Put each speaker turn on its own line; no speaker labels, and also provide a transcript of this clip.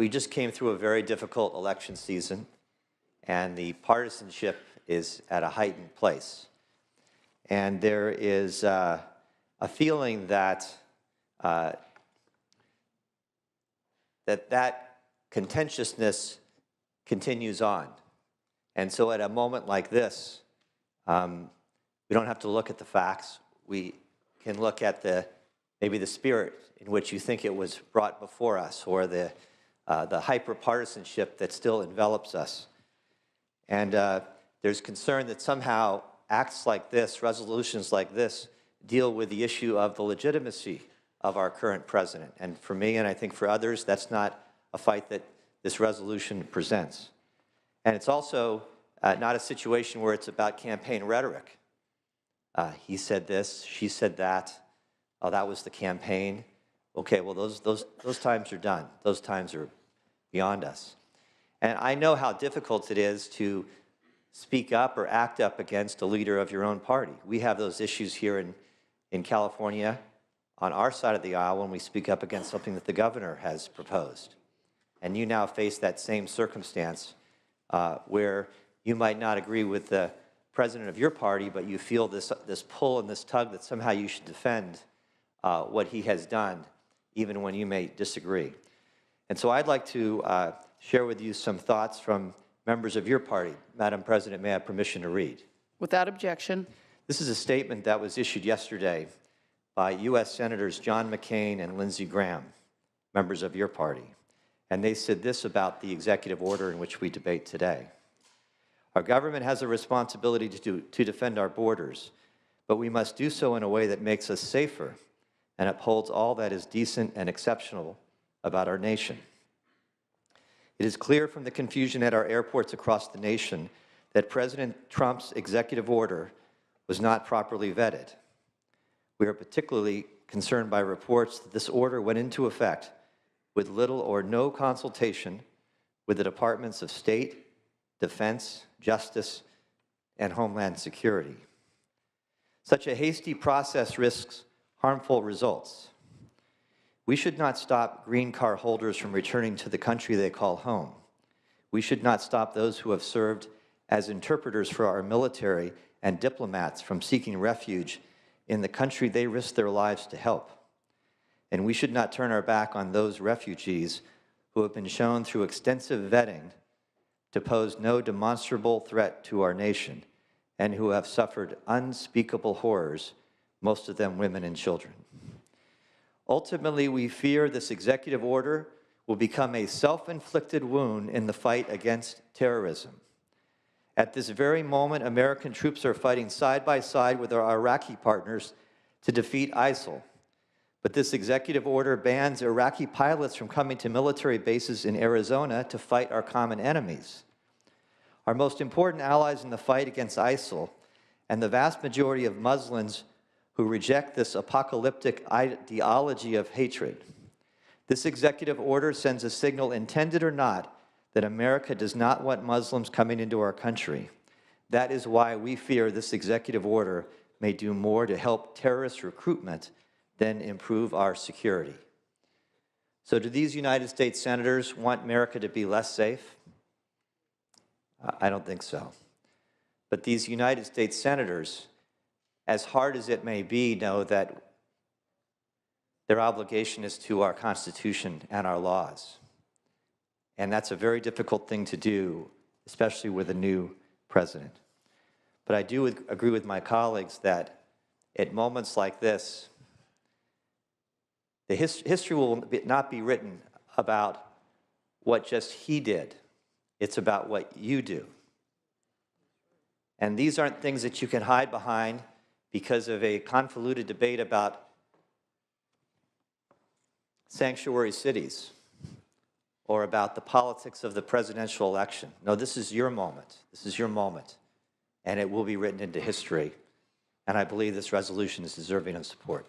we just came through a very difficult election season, and the partisanship is at a heightened place. And there is a feeling that that contentiousness continues on. And so at a moment like this, we don't have to look at the facts. We can look at maybe the spirit in which you think it was brought before us, or the hyper-partisanship that still envelops us. And there's concern that somehow acts like this, resolutions like this, deal with the issue of the legitimacy of our current president. And for me, and I think for others, that's not a fight that this resolution presents. And it's also not a situation where it's about campaign rhetoric. He said this, she said that, oh, that was the campaign. Okay, well, those times are done. Those times are beyond us. And I know how difficult it is to speak up or act up against a leader of your own party. We have those issues here in California on our side of the aisle when we speak up against something that the governor has proposed. And you now face that same circumstance where you might not agree with the president of your party, but you feel this pull and this tug that somehow you should defend what he has done, even when you may disagree. And so I'd like to share with you some thoughts from members of your party. Madam President, may I have permission to read?
Without objection.
This is a statement that was issued yesterday by U.S. Senators John McCain and Lindsey Graham, members of your party. And they said this about the executive order in which we debate today. Our government has a responsibility to defend our borders, but we must do so in a way that makes us safer and upholds all that is decent and exceptional about our nation. It is clear from the confusion at our airports across the nation that President Trump's executive order was not properly vetted. We are particularly concerned by reports that this order went into effect with little or no consultation with the Departments of State, Defense, Justice, and Homeland Security. Such a hasty process risks harmful results. We should not stop green card holders from returning to the country they call home. We should not stop those who have served as interpreters for our military and diplomats from seeking refuge in the country they risk their lives to help. And we should not turn our back on those refugees who have been shown through extensive vetting to pose no demonstrable threat to our nation and who have suffered unspeakable horrors, most of them women and children. Ultimately, we fear this executive order will become a self-inflicted wound in the fight against terrorism. At this very moment, American troops are fighting side by side with our Iraqi partners to defeat ISIL. But this executive order bans Iraqi pilots from coming to military bases in Arizona to fight our common enemies. Our most important allies in the fight against ISIL and the vast majority of Muslims who reject this apocalyptic ideology of hatred. This executive order sends a signal, intended or not, that America does not want Muslims coming into our country. That is why we fear this executive order may do more to help terrorist recruitment than improve our security. So do these United States senators want America to be less safe? I don't think so. But these United States senators, as hard as it may be, know that their obligation is to our Constitution and our laws. And that's a very difficult thing to do, especially with a new president. But I do agree with my colleagues that at moments like this, the history will not be written about what just he did. It's about what you do. And these aren't things that you can hide behind because of a convoluted debate about sanctuary cities or about the politics of the presidential election. No, this is your moment. This is your moment. And it will be written into history. And I believe this resolution is deserving of support.